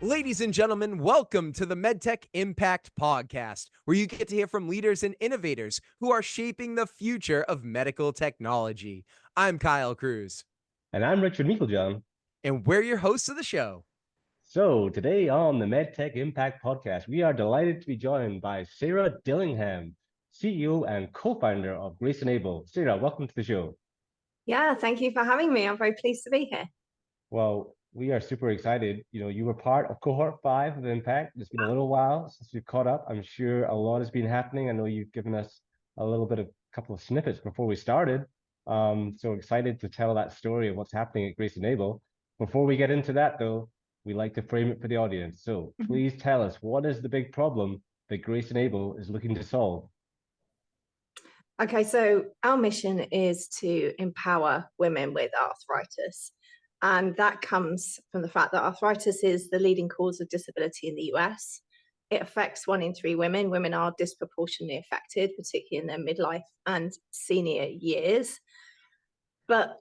Ladies and gentlemen, welcome to the MedTech Impact Podcast, where you get to hear from leaders and innovators who are shaping the future of medical technology. I'm Kyle Cruz. And I'm Richard Meiklejohn. And we're your hosts of the show. So today on the MedTech Impact Podcast, we are delighted to be joined by Sarah Dillingham, CEO and co-founder of Grace Enable. Sarah, welcome to the show. Yeah, thank you for having me. I'm very pleased to be here. Well, we are super excited. You were part of cohort 5 of Impact. It's been a little while since we've caught up. I'm sure a lot has been happening. I know you've given us a couple of snippets before we started. So excited to tell that story of what's happening at Grace Enable. Before we get into that, though, we like to frame it for the audience. So please tell us, what is the big problem that Grace Enable is looking to solve? Okay, so our mission is to empower women with arthritis. And that comes from the fact that arthritis is the leading cause of disability in the US. It affects 1 in 3 women. Women are disproportionately affected, particularly in their midlife and senior years. But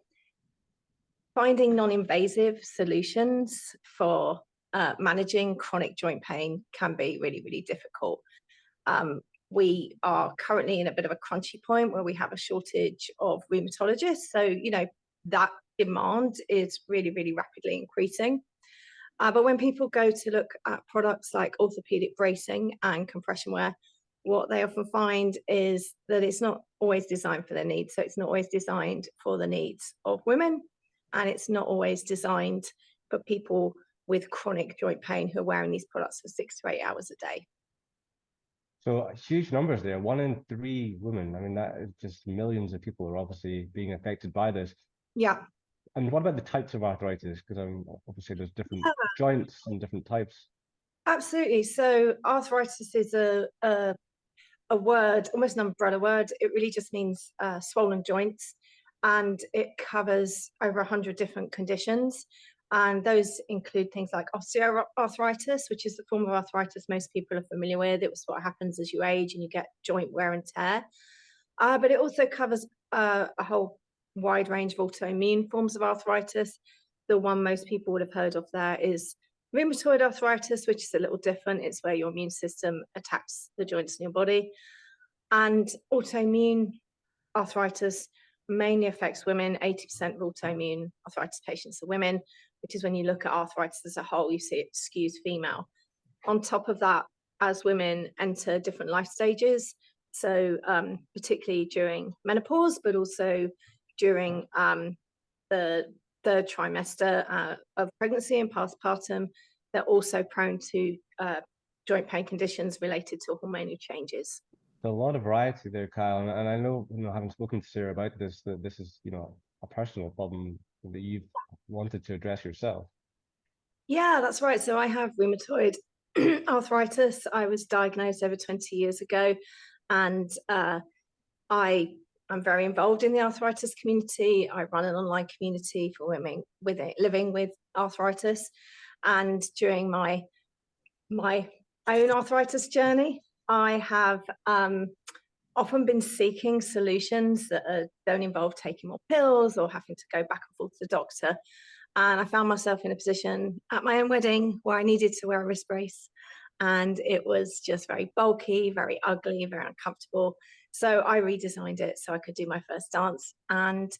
finding non-invasive solutions for managing chronic joint pain can be really, really difficult. We are currently in a bit of a crunchy point where we have a shortage of rheumatologists. So, that demand is really, really rapidly increasing. But when people go to look at products like orthopedic bracing and compression wear, what they often find is that it's not always designed for their needs. So it's not always designed for the needs of women, and it's not always designed for people with chronic joint pain who are wearing these products for 6 to 8 hours a day. So huge numbers there, 1 in 3 women. I mean, that is just millions of people are obviously being affected by this. Yeah. And what about the types of arthritis? Because obviously there's different joints and different types. Absolutely. So arthritis is a word, almost an umbrella word. It really just means swollen joints, and it covers over 100 different conditions. And those include things like osteoarthritis, which is the form of arthritis most people are familiar with. It was what happens as you age and you get joint wear and tear. But it also covers a whole wide range of autoimmune forms of arthritis. The one most people would have heard of there is rheumatoid arthritis, which is a little different. It's where your immune system attacks the joints in your body. And autoimmune arthritis mainly affects women. 80% of autoimmune arthritis patients are women, which is when you look at arthritis as a whole, you see it skews female. On top of that, as women enter different life stages, so particularly during menopause, but also during the 3rd trimester of pregnancy and postpartum, they're also prone to joint pain conditions related to hormonal changes. A lot of variety there, Kyle, and I know, having spoken to Sarah about this, that this is, a personal problem that you've wanted to address yourself. Yeah, that's right. So I have rheumatoid arthritis. I was diagnosed over 20 years ago, and I'm very involved in the arthritis community. I run an online community for women living with arthritis, and during my own arthritis journey, I have often been seeking solutions that don't involve taking more pills or having to go back and forth to the doctor. And I found myself in a position at my own wedding where I needed to wear a wrist brace. And it was just very bulky, very ugly, very uncomfortable. So I redesigned it so I could do my first dance. And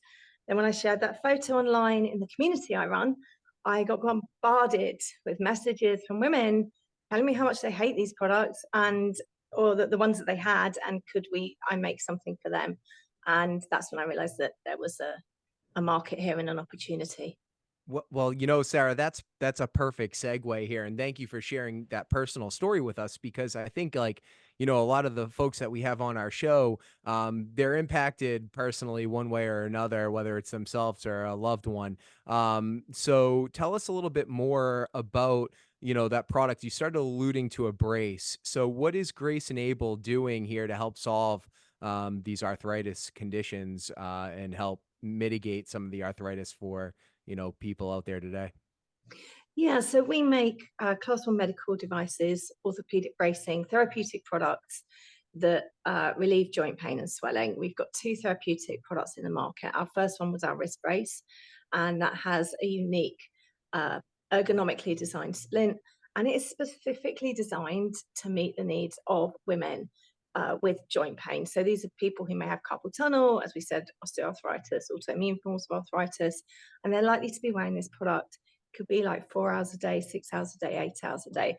then when I shared that photo online in the community I run, I got bombarded with messages from women telling me how much they hate these products, or the ones that they had, and could I make something for them? And that's when I realized that there was a market here and an opportunity. Well, Sarah, that's a perfect segue here. And thank you for sharing that personal story with us, because I think a lot of the folks that we have on our show, they're impacted personally one way or another, whether it's themselves or a loved one. So tell us a little bit more about, that product. You started alluding to a brace. So what is Grace Enable doing here to help solve these arthritis conditions and help mitigate some of the arthritis for people out there today? Yeah, so we make Class 1 medical devices, orthopedic bracing, therapeutic products that relieve joint pain and swelling. We've got 2 therapeutic products in the market. Our first one was our wrist brace, and that has a unique ergonomically designed splint, and it is specifically designed to meet the needs of women with joint pain. So these are people who may have carpal tunnel, as we said, osteoarthritis, autoimmune forms of arthritis, and they're likely to be wearing this product. Could be like 4 hours a day, 6 hours a day, 8 hours a day.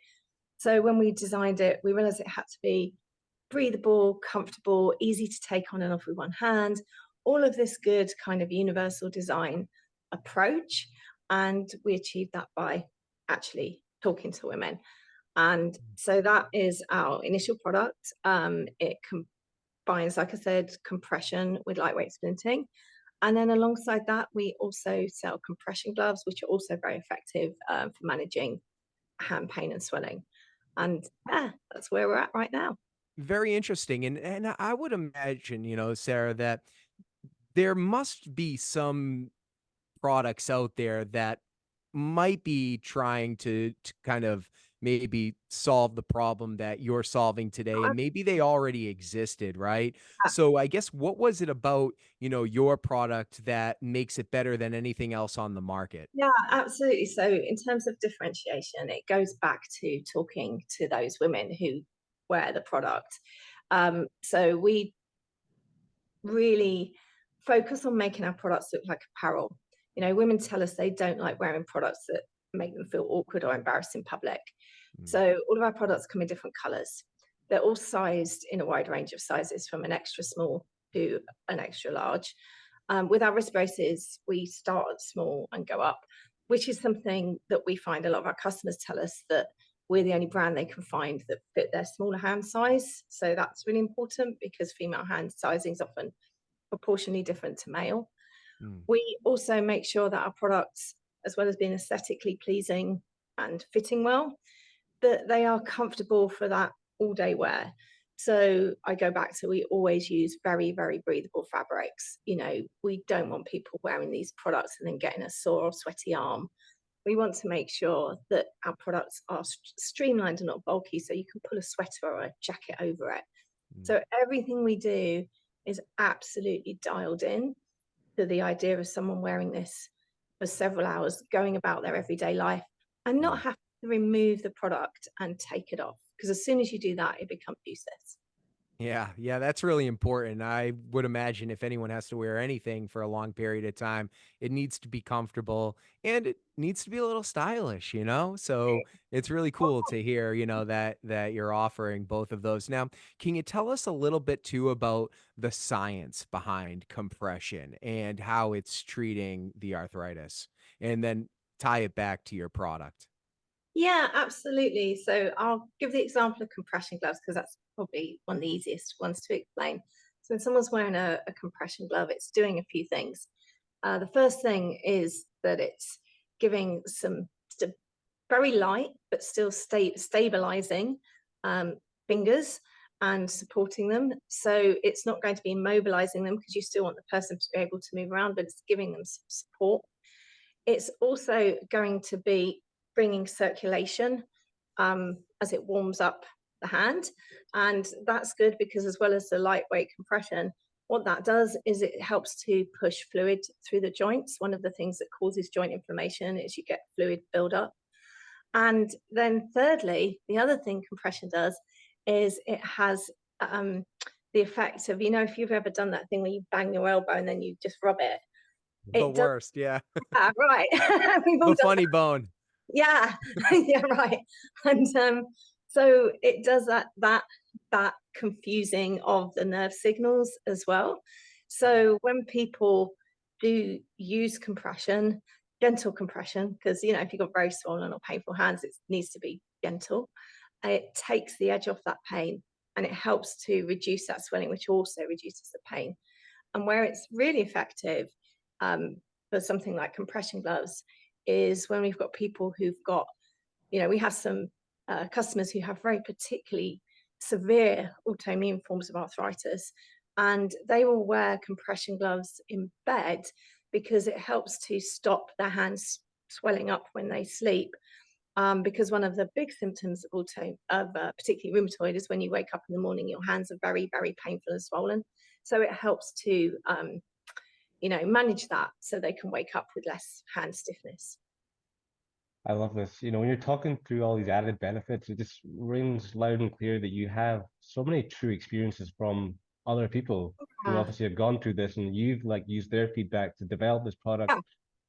So when we designed it, we realized it had to be breathable, comfortable, easy to take on and off with one hand, all of this good kind of universal design approach. And we achieved that by actually talking to women. And so that is our initial product. It combines, like I said, compression with lightweight splinting. And then alongside that, we also sell compression gloves, which are also very effective for managing hand pain and swelling. And yeah, that's where we're at right now. Very interesting. And I would imagine, Sarah, that there must be some products out there that might be trying to kind of maybe solve the problem that you're solving today, and maybe they already existed, right? So I guess what was it about, your product that makes it better than anything else on the market? Yeah, absolutely. So in terms of differentiation, it goes back to talking to those women who wear the product. So we really focus on making our products look like apparel. Women tell us they don't like wearing products that make them feel awkward or embarrassed in public. Mm. So all of our products come in different colors. They're all sized in a wide range of sizes, from an extra small to an extra large. With our wrist braces, we start at small and go up, which is something that we find a lot of our customers tell us that we're the only brand they can find that fit their smaller hand size. So that's really important, because female hand sizing is often proportionally different to male. Mm. We also make sure that our products, as well as being aesthetically pleasing and fitting well, that they are comfortable for that all day wear. So I go back to, we always use very, very breathable fabrics. We don't want people wearing these products and then getting a sore or sweaty arm. We want to make sure that our products are streamlined and not bulky, so you can pull a sweater or a jacket over it. Mm. So everything we do is absolutely dialed in to the idea of someone wearing this for several hours, going about their everyday life, and not Mm. have to remove the product and take it off. Because as soon as you do that, it becomes useless. Yeah, that's really important. I would imagine if anyone has to wear anything for a long period of time, it needs to be comfortable and it needs to be a little stylish. So it's really cool to hear, that you're offering both of those. Now, can you tell us a little bit too about the science behind compression and how it's treating the arthritis? And then tie it back to your product. Yeah, absolutely. So I'll give the example of compression gloves, because that's probably one of the easiest ones to explain. So when someone's wearing a compression glove, it's doing a few things. The first thing is that it's giving some very light but still stabilizing fingers and supporting them. So it's not going to be immobilizing them, because you still want the person to be able to move around, but it's giving them some support. It's also going to be bringing circulation as it warms up the hand. And that's good, because as well as the lightweight compression, what that does is it helps to push fluid through the joints. One of the things that causes joint inflammation is you get fluid buildup. And then thirdly, the other thing compression does is it has the effect of, if you've ever done that thing where you bang your elbow and then you just rub it, The it does worst, yeah. that, right. We've all The done. funny bone. Yeah, yeah, right. And so it does that confusing of the nerve signals as well. So when people do use compression, gentle compression, because if you've got very swollen or painful hands, it needs to be gentle. It takes the edge off that pain, and it helps to reduce that swelling, which also reduces the pain. And where it's really effective for something like compression gloves is when we've got people who've got, we have some customers who have very particularly severe autoimmune forms of arthritis, and they will wear compression gloves in bed because it helps to stop their hands swelling up when they sleep. because one of the big symptoms of particularly rheumatoid is when you wake up in the morning, your hands are very, very painful and swollen. So it helps to, manage that so they can wake up with less hand stiffness. I love this. When you're talking through all these added benefits, it just rings loud and clear that you have so many true experiences from other people who Uh, obviously have gone through this, and you've like used their feedback to develop this product. yeah,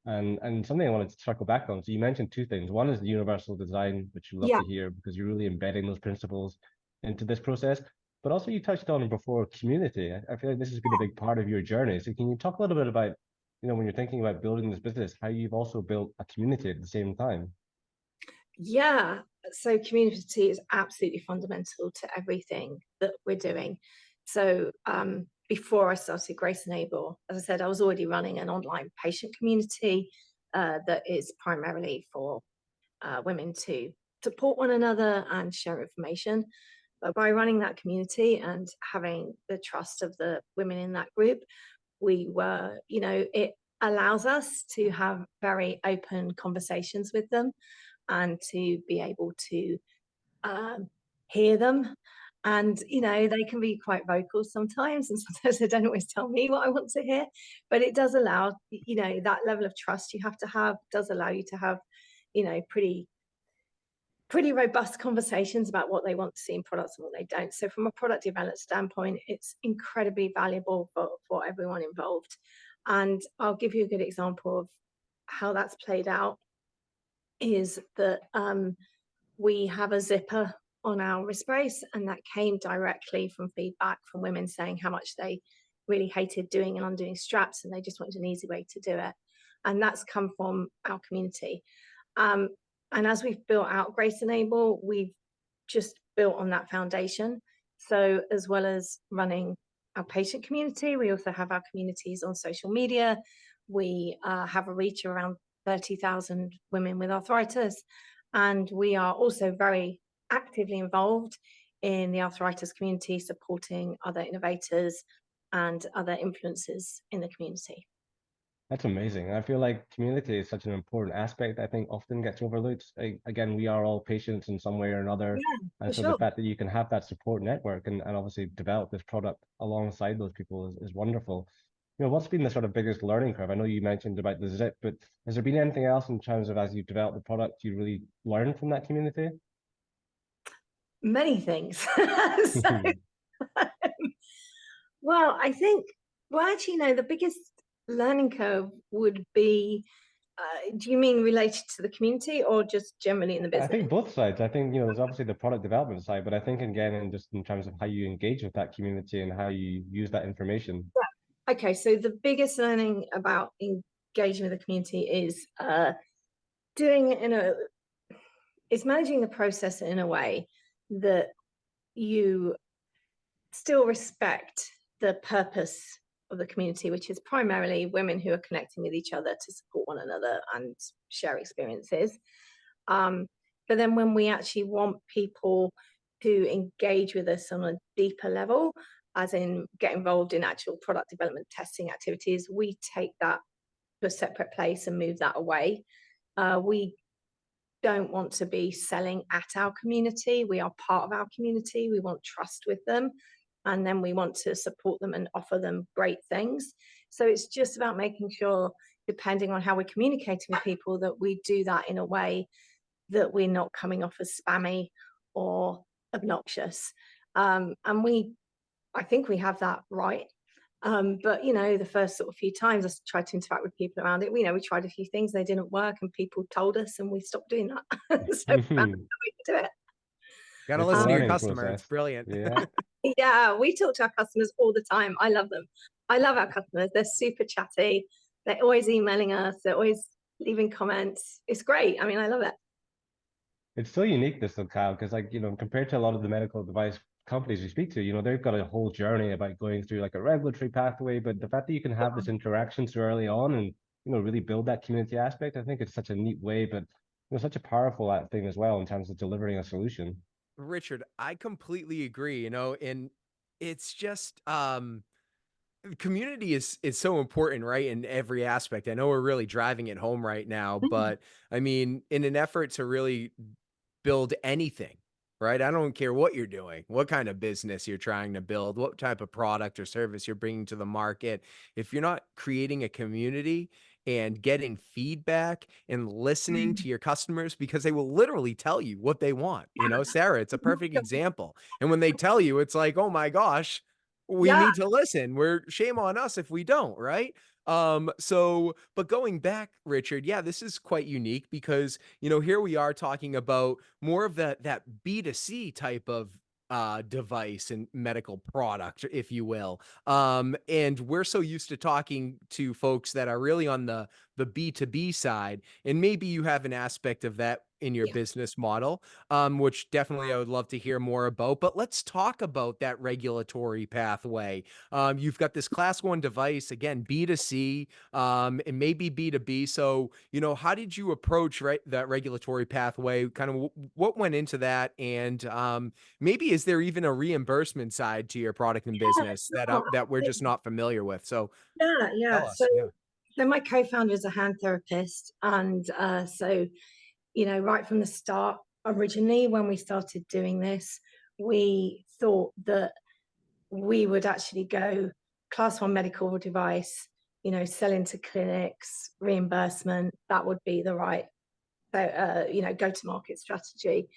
And something I wanted to circle back on. So you mentioned two things. One is the universal design, which you love yeah, to hear because you're really embedding those principles into this process. But also you touched on before community. I feel like this has been a big part of your journey. So can you talk a little bit about, when you're thinking about building this business, how you've also built a community at the same time? yeah. So community is absolutely fundamental to everything that we're doing. So before I started Grace Enable, as I said, I was already running an online patient community that is primarily for women to support one another and share information. But by running that community and having the trust of the women in that group, it allows us to have very open conversations with them and to be able to hear them. And, they can be quite vocal sometimes, and sometimes they don't always tell me what I want to hear. But it does allow, that level of trust you have to have, does allow you to have, pretty robust conversations about what they want to see in products and what they don't. So from a product development standpoint, it's incredibly valuable for everyone involved. And I'll give you a good example of how that's played out is that we have a zipper on our wrist brace, and that came directly from feedback from women saying how much they really hated doing and undoing straps, and they just wanted an easy way to do it. And that's come from our community. And as we've built out Grace Enable, we've just built on that foundation. So as well as running our patient community, we also have our communities on social media. We have a reach of around 30,000 women with arthritis. And we are also very actively involved in the arthritis community, supporting other innovators and other influencers in the community. That's amazing. I feel like community is such an important aspect. I think often gets overlooked. Again, we are all patients in some way or another. Yeah, And for so the sure. fact that you can have that support network and obviously develop this product alongside those people is wonderful. What's been the sort of biggest learning curve? I know you mentioned about the zip, but has there been anything else in terms of as you develop the product you really learned from that community? Many things. So, well, I think, actually, no, the biggest learning curve would be, do you mean related to the community or just generally in the I business? think both sides. I think, there's obviously the product development side, but I think again, in just in terms of how you engage with that community and how you use that information. Yeah. Okay, so the biggest learning about engaging with the community is doing it is managing the process in a way that you still respect the purpose of the community, which is primarily women who are connecting with each other to support one another and share experiences. But then when we actually want people to engage with us on a deeper level, as in get involved in actual product development testing activities, we take that to a separate place and move that away. We don't want to be selling at our community. We are part of our community. We want trust with them. And then we want to support them and offer them great things. So it's just about making sure, depending on how we're communicating with people, that we do that in a way that we're not coming off as spammy or obnoxious. And I think we have that right. But the first sort of few times I tried to interact with people around it, we tried a few things, they didn't work, and people told us, and we stopped doing that. So that's the way to do it. Got to It's a listen to your learning customer. It's process. brilliant. Yeah. Yeah, we talk to our customers all the time. I love them. I love our customers. They're super chatty. They're always emailing us. They're always leaving comments. It's great. I mean, I love it. It's so unique, this though, Kyle, because compared to a lot of the medical device companies we speak to, they've got a whole journey about going through like a regulatory pathway, but the fact that you can have this interaction so early on and, really build that community aspect, I think it's such a neat way, but such a powerful thing as well in terms of delivering a solution. Richard, I completely agree, and it's just community is so important, right? In every aspect. I know we're really driving it home right now, but I mean, in an effort to really build anything, right? I don't care what you're doing, what kind of business you're trying to build, what type of product or service you're bringing to the market. If you're not creating a community and getting feedback and listening Mm. to your customers, because they will literally tell you what they want. You know, Sarah, it's a perfect example. And when they tell you, it's like, oh my gosh, we Yeah, need to listen. We're shame on us if we don't, right? So but going back, Richard, yeah, this is quite unique because, you know, here we are talking about more of that B2C type of device and medical product, if you will. And we're so used to talking to folks that are really on the B2B side, and maybe you have an aspect of that in your yeah, business model, which definitely I would love to hear more about. But let's talk about that regulatory pathway. You've got this class one device, again, B2C, and maybe B2B. So, you know, how did you approach that regulatory pathway? Kind of what went into that? And maybe is there even a reimbursement side to your product and yeah, business that sure, that we're just absolutely. not familiar with? So Yeah, yeah. tell us. Yeah. So my co-founder is a hand therapist, and so right from the start, originally when we started doing this, we thought that we would actually go class one medical device, sell into clinics, reimbursement. That would be the right, go to market strategy.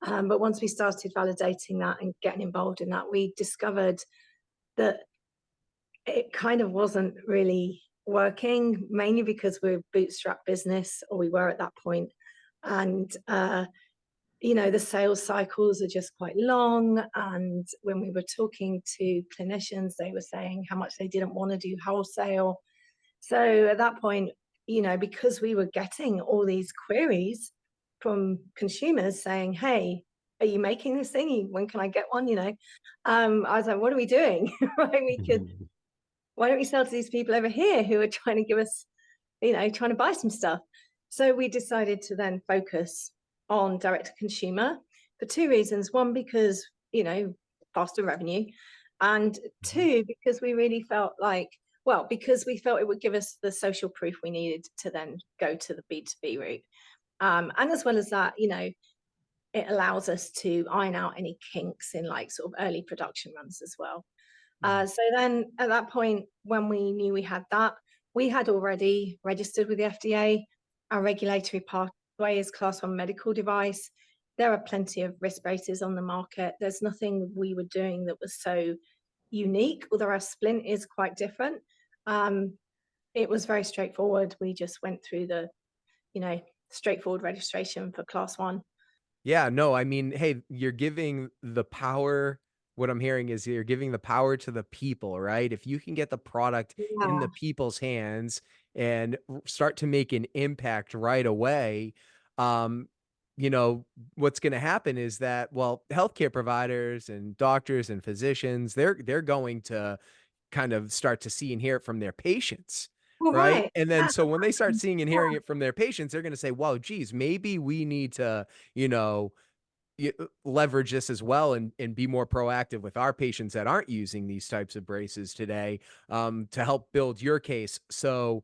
But once we started validating that and getting involved in that, we discovered that it kind of wasn't really working, mainly because we're a bootstrap business, or we were at that point. And the sales cycles are just quite long. And when we were talking to clinicians, they were saying how much they didn't want to do wholesale. So at that point, because we were getting all these queries from consumers saying, hey, are you making this thing? When can I get one? I was like, what are we doing? Right? Why don't we sell to these people over here who are trying to give us, trying to buy some stuff? So we decided to then focus on direct to consumer for two reasons. One, because, faster revenue. And two, because we really felt like, because we felt it would give us the social proof we needed to then go to the B2B route. And as well as that, it allows us to iron out any kinks in like sort of early production runs as well. Mhm. So then at that point, when we knew we had that, we had already registered with the FDA. Our regulatory pathway is class one medical device. There are plenty of respirators on the market. There's nothing we were doing that was so unique, although our splint is quite different. It was very straightforward. We just went through the, straightforward registration for class one. Yeah, no, I mean, hey, you're giving the power. What I'm hearing is you're giving the power to the people, right? If you can get the product in Yeah. the people's hands and start to make an impact right away, um, you know, what's going to happen is that, well, healthcare providers and doctors and physicians, they're going to kind of start to see and hear it from their patients, All right? right. And then Yeah. so when they start seeing and hearing it from their patients, they're going to say, "Wow, geez, maybe we need to, you know, leverage this as well and be more proactive with our patients that aren't using these types of braces today, to help build your case." So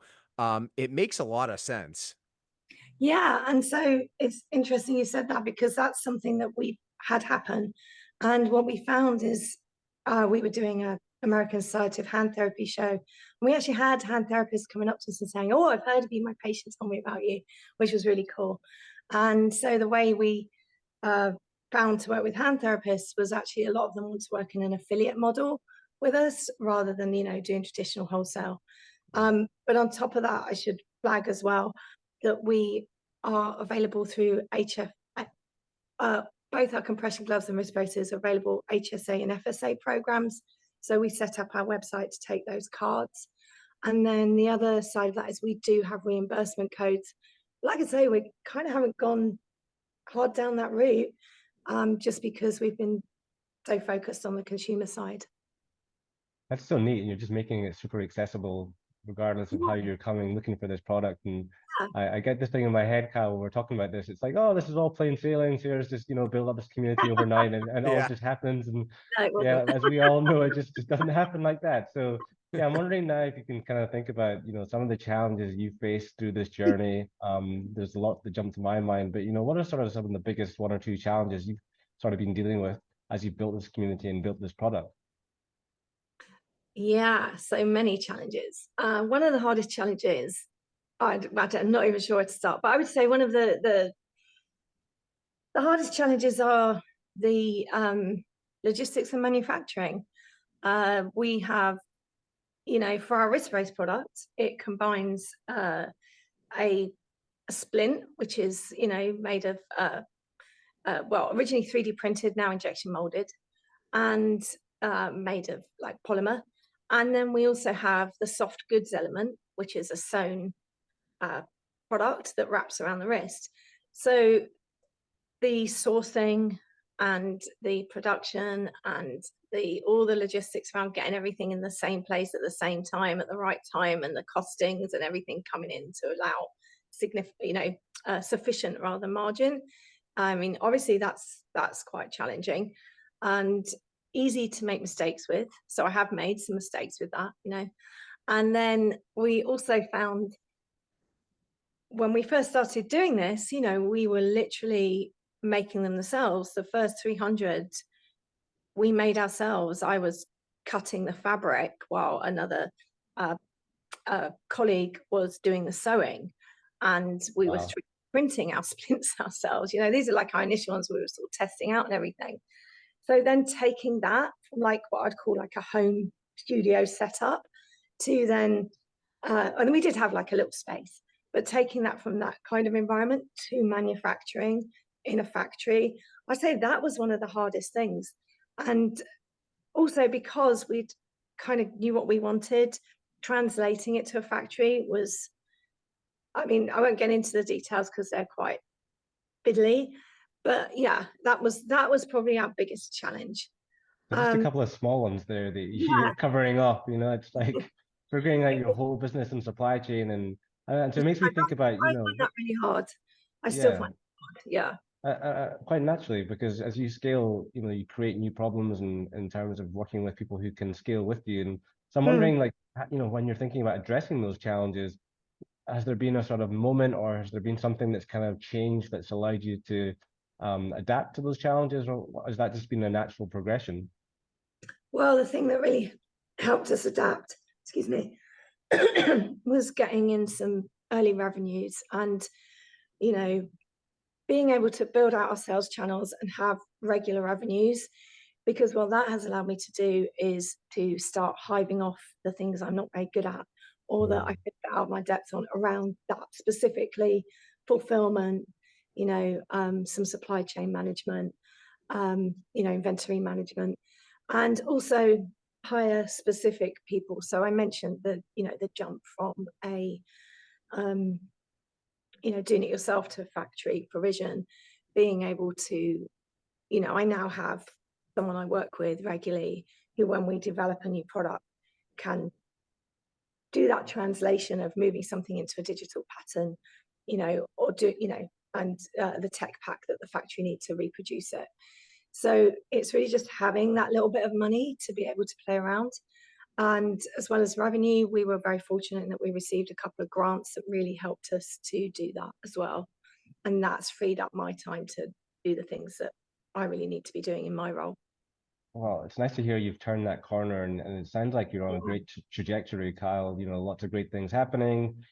it makes a lot of sense. Yeah, and so it's interesting you said that, because that's something that we had happen. And what we found is we were doing a American Society of Hand Therapy show. And we actually had hand therapists coming up to us and saying, "Oh, I've heard of you. My patient told me about you," which was really cool. And so the way we uh, found to work with hand therapists was actually a lot of them want to work in an affiliate model with us rather than, doing traditional wholesale. But on top of that, I should flag as well that we are available through HF. Uh, Both our compression gloves and respirators are available HSA and FSA programs. So we set up our website to take those cards. And then the other side of that is we do have reimbursement codes. Like I say, we kind of haven't gone hard down that route, just because we've been so focused on the consumer side. That's so neat. You're just making it super accessible, regardless of how Yeah. you're coming looking for this product. And I get this thing in my head, Kyle, when we're talking about this. It's like, oh, this is all plain sailing. So here's just, build up this community overnight and all Yeah. just happens. And No, it yeah, wasn't. as we all know, it just doesn't happen like that. So Yeah, I'm wondering now if you can kind of think about, some of the challenges you faced through this journey. There's a lot that jump to my mind, but what are sort of some of the biggest one or two challenges you've sort of been dealing with as you built this community and built this product? Yeah, so many challenges. One of the hardest challenges, I'm not even sure where to start, but I would say one of the hardest challenges are the logistics and manufacturing. We have, for our wrist-based product, it combines a splint, which is, made of, well, originally 3D printed, now injection molded, and made of like polymer. And then we also have the soft goods element, which is a sewn uh, product that wraps around the wrist. So the sourcing and the production and all the logistics around getting everything in the same place at the same time at the right time, and the costings and everything coming in to allow significant, sufficient rather margin. I mean, obviously that's quite challenging and easy to make mistakes with. So I have made some mistakes with that. And then we also found when we first started doing this, we were literally making them themselves. The first 300 we made ourselves. I was cutting the fabric while another uh, colleague was doing the sewing, and we were Wow. printing our splints ourselves. These are like our initial ones we were sort of testing out and everything. So then taking that from like what I'd call like a home studio setup to then, and we did have like a little space, but taking that from that kind of environment to manufacturing in a factory, I'd say that was one of the hardest things. And also because we'd kind of knew what we wanted, translating it to a factory was, I mean, I won't get into the details because they're quite fiddly, but yeah, that was probably our biggest challenge. So just a Um, couple of small ones there that yeah, you're covering up, it's like figuring out your whole business and supply chain and so it makes me think about, I find that really hard. I still yeah, find it hard. Yeah. quite naturally, because as you scale, you create new problems in terms of working with people who can scale with you. And so I'm Mm. wondering, like, when you're thinking about addressing those challenges, has there been a sort of moment, or has there been something that's kind of changed that's allowed you to adapt to those challenges, or has that just been a natural progression? Well, the thing that really helped us adapt, excuse me, was getting in some early revenues and, you know, being able to build out our sales channels and have regular revenues. Because what that has allowed me to do is to start hiving off the things I'm not very good at, or that I Mm. could get out my depth on around that, specifically fulfillment, some supply chain management, inventory management, and also hire specific people. So I mentioned the jump from a um, doing it yourself to factory provision, being able to, I now have someone I work with regularly who, when we develop a new product, can do that translation of moving something into a digital pattern, or and the tech pack that the factory need to reproduce it. So it's really just having that little bit of money to be able to play around. And as well as revenue, we were very fortunate in that we received a couple of grants that really helped us to do that as well. And that's freed up my time to do the things that I really need to be doing in my role. Well, it's nice to hear you've turned that corner, and it sounds like you're on a great trajectory, Kyle. Lots of great things happening.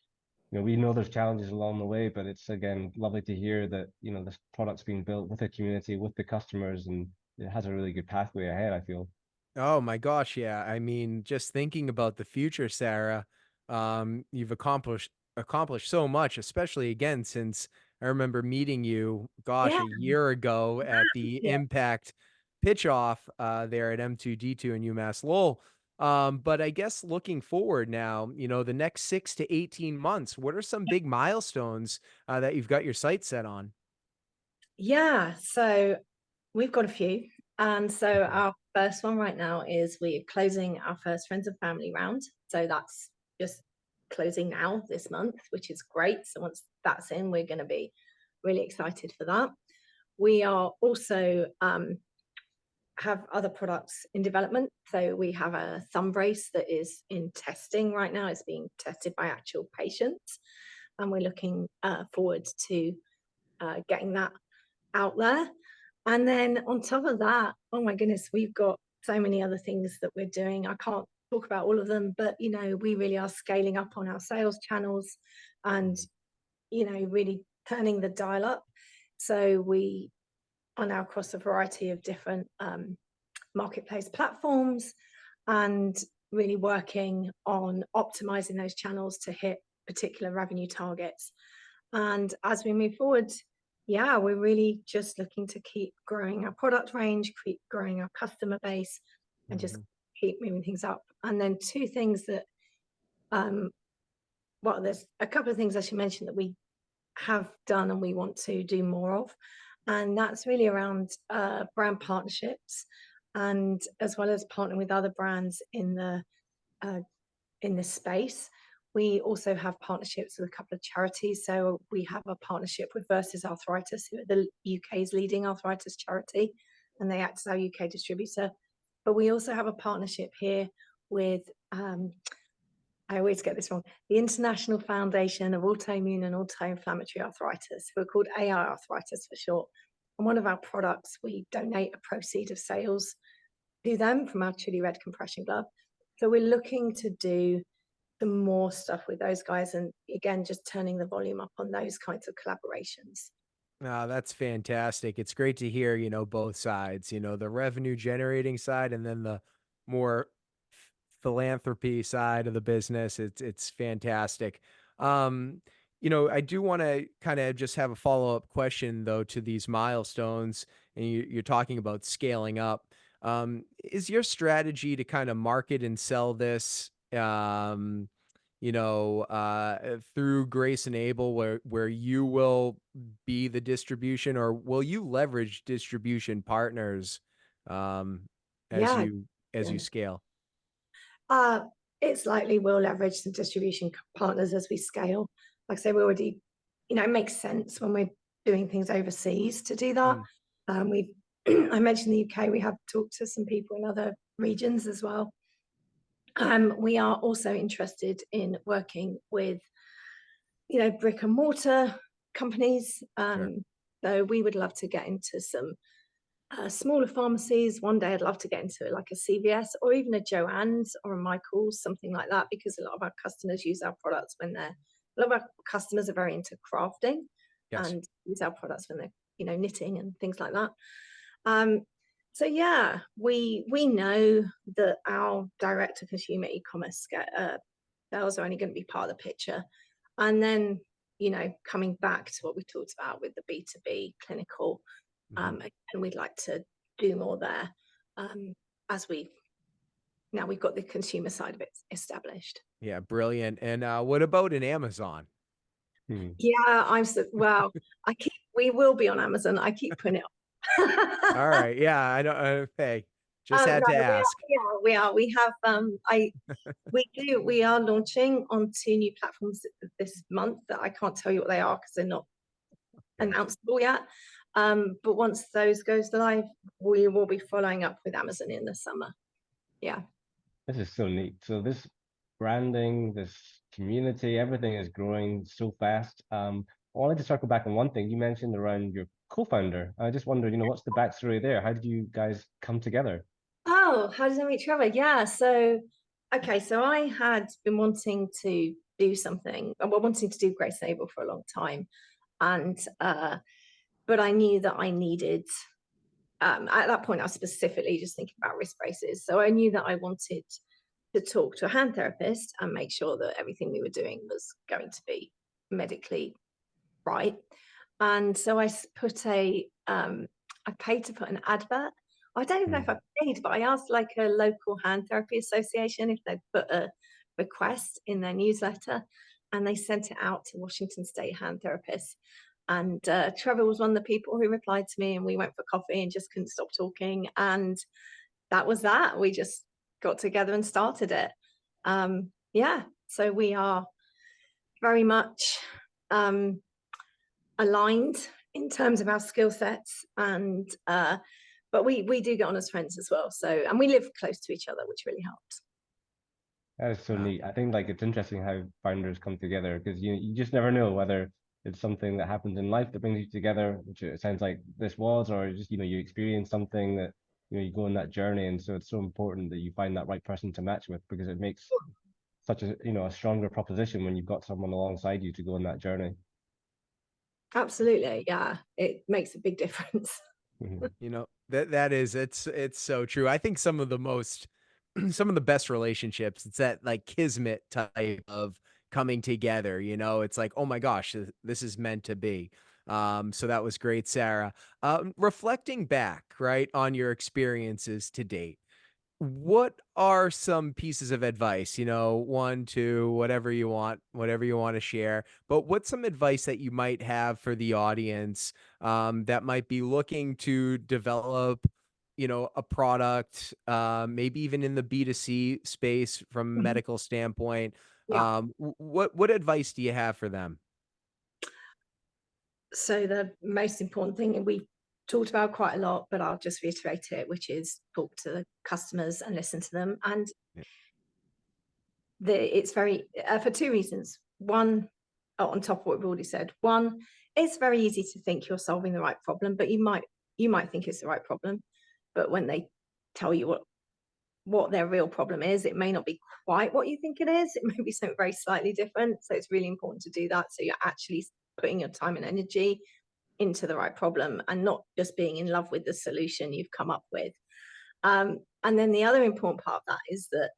We know there's challenges along the way, but it's again lovely to hear that, this product's being built with the community, with the customers, and it has a really good pathway ahead, I feel. Oh my gosh, yeah. I mean, just thinking about the future, Sarah, you've accomplished so much, especially again since I remember meeting you, gosh, Yeah, a year ago at the yeah. Impact pitch off there at M2D2 in UMass Lowell. But I guess looking forward now, the next 6 to 18 months, what are some big milestones that you've got your sights set on? Yeah, so we've got a few. And so our first one right now is we're closing our first friends and family round. So that's just closing now this month, which is great. So once that's in, we're going to be really excited for that. We are also have other products in development. So we have a thumb brace that is in testing right now. It's being tested by actual patients, and we're looking forward to getting that out there. And then on top of that, oh my goodness, we've got so many other things that we're doing. I can't talk about all of them, but you know, we really are scaling up on our sales channels and you know, really turning the dial up. So we are now across a variety of different marketplace platforms and really working on optimizing those channels to hit particular revenue targets. And as we move forward, yeah, we're really just looking to keep growing our product range, keep growing our customer base, and just keep moving things up. And then two things that, well, there's a couple of things I should mention that we have done and we want to do more of. And that's really around brand partnerships, and as well as partnering with other brands in this space. We also have partnerships with a couple of charities. So we have a partnership with Versus Arthritis, who are the UK's leading arthritis charity, and they act as our UK distributor. But we also have a partnership here with, I always get this wrong, the International Foundation of Autoimmune and Auto-Inflammatory Arthritis, who are called AI Arthritis for short. And one of our products, we donate a proceed of sales to them from our Truly Red compression glove. So we're looking to do some more stuff with those guys, and again, just turning the volume up on those kinds of collaborations. That's fantastic. It's great to hear, you know, both sides, you know, the revenue generating side and then the more philanthropy side of the business. It's fantastic. Um, you know, I do want to kind of just have a follow-up question though to these milestones, and you're talking about scaling up. Is your strategy to kind of market and sell this you know, through Grace and Able, where you will be the distribution, or will you leverage distribution partners as Yeah, you scale? uh, it's likely we'll leverage some distribution partners as we scale. Like I say, we already, you know, it makes sense when we're doing things overseas to do that. Mm, We've, I mentioned the UK, we have talked to some people in other regions as well. We are also interested in working with, you know, brick and mortar companies. sure. So we would love to get into some smaller pharmacies. One day I'd love to get into like a CVS or even a Joann's or a Michael's, something like that, because a lot of our customers use our products when a lot of our customers are very into crafting Yes. and use our products when they're, you know, knitting and things like that. Um, so yeah, we know that our direct to consumer e-commerce sales are only going to be part of the picture. And then, you know, coming back to what we talked about with the B2B clinical, and we'd like to do more there as now we've got the consumer side of it established. Yeah, brilliant. And what about in Amazon? Hmm. Yeah, well, we will be on Amazon. I keep putting it on. All right. Yeah, I know. Hey, just had No, to ask. we are. We have we are launching on 2 new platforms this month that I can't tell you what they are because they're not announceable yet. But once those goes live, we will be following up with Amazon in the summer. Yeah. This is so neat. So this branding, this community, everything is growing so fast. I wanted to circle back on one thing you mentioned around your co-founder. I just wondered, you know, what's the backstory there? How did you guys come together? Oh, how did I meet Trevor? Yeah. So, okay. So I had been wanting to do something, well, wanting to do Grace Able for a long time. And, but I knew that I needed, at that point, I was specifically just thinking about wrist braces. So I knew that I wanted to talk to a hand therapist and make sure that everything we were doing was going to be medically right. And so I paid to put an advert. I don't even know if I paid, but I asked like a local hand therapy association if they'd put a request in their newsletter, and they sent it out to Washington State hand therapists. And Trevor was one of the people who replied to me, and we went for coffee and just couldn't stop talking. And that was that. We just got together and started it. Yeah, so we are very much aligned in terms of our skill sets, and but we do get on as friends as well. So, and we live close to each other, which really helps. That is so Wow. neat. I think like it's interesting how founders come together, because you just never know whether it's something that happens in life that brings you together, which it sounds like this was, or just, you experience something that, you go on that journey. And so it's so important that you find that right person to match with, because it makes such a, a stronger proposition when you've got someone alongside you to go on that journey. Absolutely. Yeah. It makes a big difference. Mhm. You know, that is, it's so true. I think some of the most some of the best relationships, it's that like kismet type of coming together, it's like, oh my gosh, this is meant to be. So that was great, Sarah. Reflecting back, right, on your experiences to date, what are some pieces of advice, 1, 2, whatever you want to share, but what's some advice that you might have for the audience, that might be looking to develop, a product, maybe even in the B2C space from a Mhm. medical standpoint? Yeah. What advice do you have for them? So the most important thing, and we've talked about quite a lot, but I'll just reiterate it, which is talk to the customers and listen to them. And Yeah. it's very for two reasons. One, on top of what we've already said. One, it's very easy to think you're solving the right problem, but you might think it's the right problem, but when they tell you what their real problem is, it may not be quite what you think it is. It may be something very slightly different. So it's really important to do that. So you're actually putting your time and energy into the right problem and not just being in love with the solution you've come up with. And then the other important part of that is that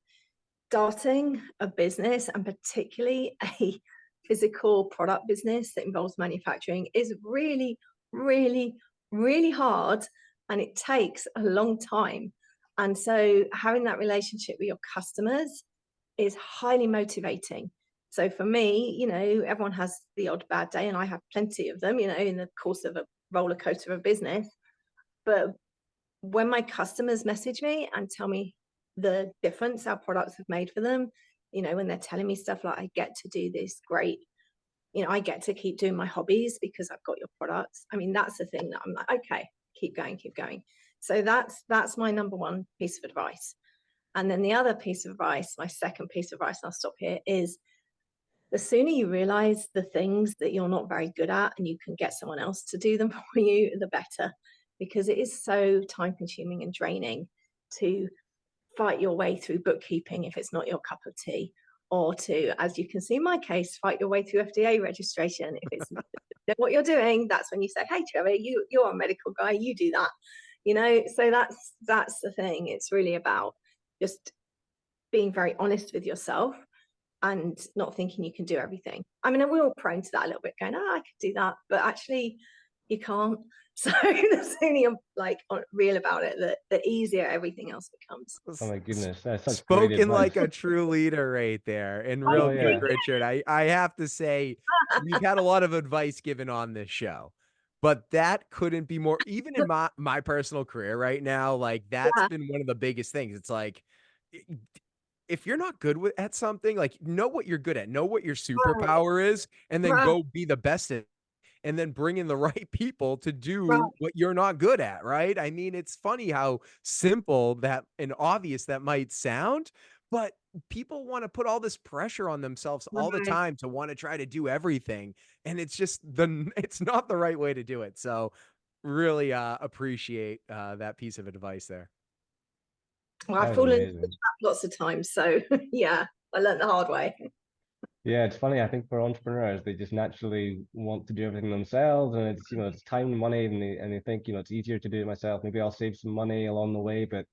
starting a business, and particularly a physical product business that involves manufacturing, is really, really, really hard, and it takes a long time. And so having that relationship with your customers is highly motivating. So for me, everyone has the odd bad day, and I have plenty of them, in the course of a roller coaster of a business. But when my customers message me and tell me the difference our products have made for them, when they're telling me stuff like, I get to do this great, I get to keep doing my hobbies because I've got your products. I mean, that's the thing that I'm like, okay, keep going, keep going. So that's my number one piece of advice. And then the other piece of advice, my second piece of advice, and I'll stop here, is the sooner you realize the things that you're not very good at and you can get someone else to do them for you, the better, because it is so time consuming and draining to fight your way through bookkeeping if it's not your cup of tea, or to, as you can see in my case, fight your way through FDA registration if it's not what you're doing. That's when you say, hey Trevor, you're a medical guy, you do that. So that's the thing. It's really about just being very honest with yourself and not thinking you can do everything. I mean, we're all prone to that a little bit, going, I could do that, but actually you can't. So the sooner you're like real about it, the easier everything else becomes. Oh my goodness, that's such great Spoken advice. like a true leader right there, and Thank real Oh quick, yeah. you. Richard, I have to say, we've had a lot of advice given on this show, but that couldn't be more, even in my personal career right now, like, that's Yeah, been one of the biggest things. It's like, I if you're not good at something, like, know what you're good at, know what your right, superpower is, and then right, go be the best at, and then bring in the right people to right, do what you're not good at, right? I mean, it's funny how simple that and obvious that might sound, but people want to put all this pressure on themselves all the right. time to want to try to do everything, and it's just it's not the right way to do it. So really appreciate that piece of advice there. Well, That I've is fallen into the amazing. trap lots of times, so yeah, I learned the hard way. Yeah, it's funny. I think for entrepreneurs, they just naturally want to do everything themselves, and it's it's time and money, and they think it's easier to do it myself. Maybe I'll save some money along the way, but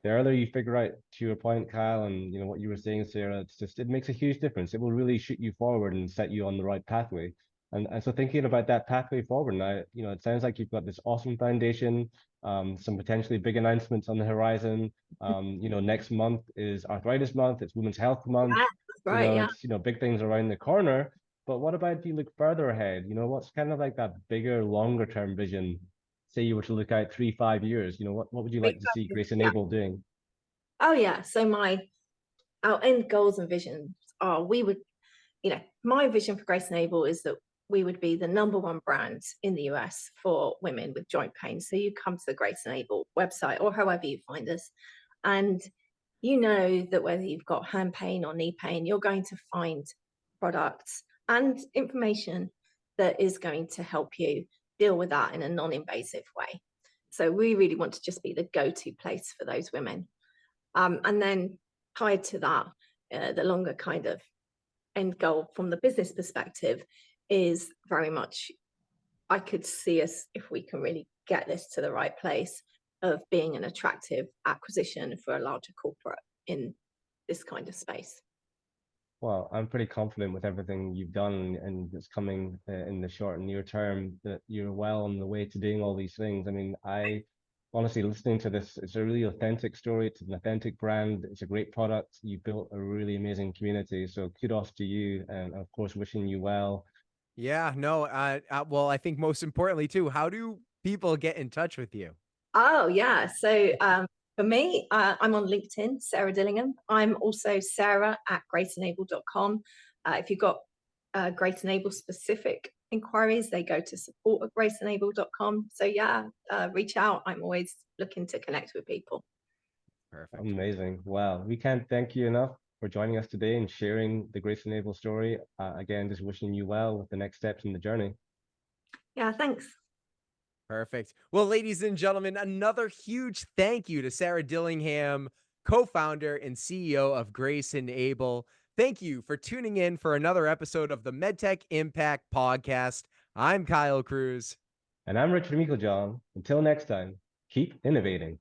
the earlier you figure out, to your point, Kyle, and what you were saying, Sarah, it makes a huge difference. It will really shoot you forward and set you on the right pathway. And so thinking about that pathway forward now, it sounds like you've got this awesome foundation, some potentially big announcements on the horizon. Next month is Arthritis Month, it's Women's Health Month. Yeah, that's right. Yeah. It's big things around the corner. But what about if you look further ahead? What's kind of like that bigger, longer term vision? Say you were to look out 3, 5 years, what would you like to see Grace Yeah. Enable doing? Oh yeah. So our end goals and visions are, my vision for Grace Enable is that we would be the #1 brand in the US for women with joint pain. So you come to the Grace Enable website or however you find us, and you know that whether you've got hand pain or knee pain, you're going to find products and information that is going to help you deal with that in a non-invasive way. So we really want to just be the go-to place for those women. And then tied to that, the longer kind of end goal from the business perspective is very much, I could see us, if we can really get this to the right place, of being an attractive acquisition for a larger corporate in this kind of space. Well, I'm pretty confident with everything you've done and that's coming in the short and near term that you're well on the way to doing all these things. I mean, I honestly, listening to this, it's a really authentic story. It's an authentic brand. It's a great product. You built a really amazing community. So kudos to you, and of course, wishing you well. Yeah, no, well, I think most importantly too, how do people get in touch with you? Oh, yeah. So for me, I'm on LinkedIn, Sarah Dillingham. I'm also sarah@greatenable.com. If you've got Great Enable specific inquiries, they go to support@greatenable.com. So yeah, reach out. I'm always looking to connect with people. Perfect. Amazing. Wow. We can't thank you enough for joining us today and sharing the Grace Enable story. Again, just wishing you well with the next steps in the journey. Yeah, thanks. Perfect. Well, ladies and gentlemen, another huge thank you to Sarah Dillingham, co-founder and CEO of Grace Enable. Thank you for tuning in for another episode of the MedTech Impact Podcast. I'm Kyle Cruz. And I'm Richard Meiklejohn. Until next time, keep innovating.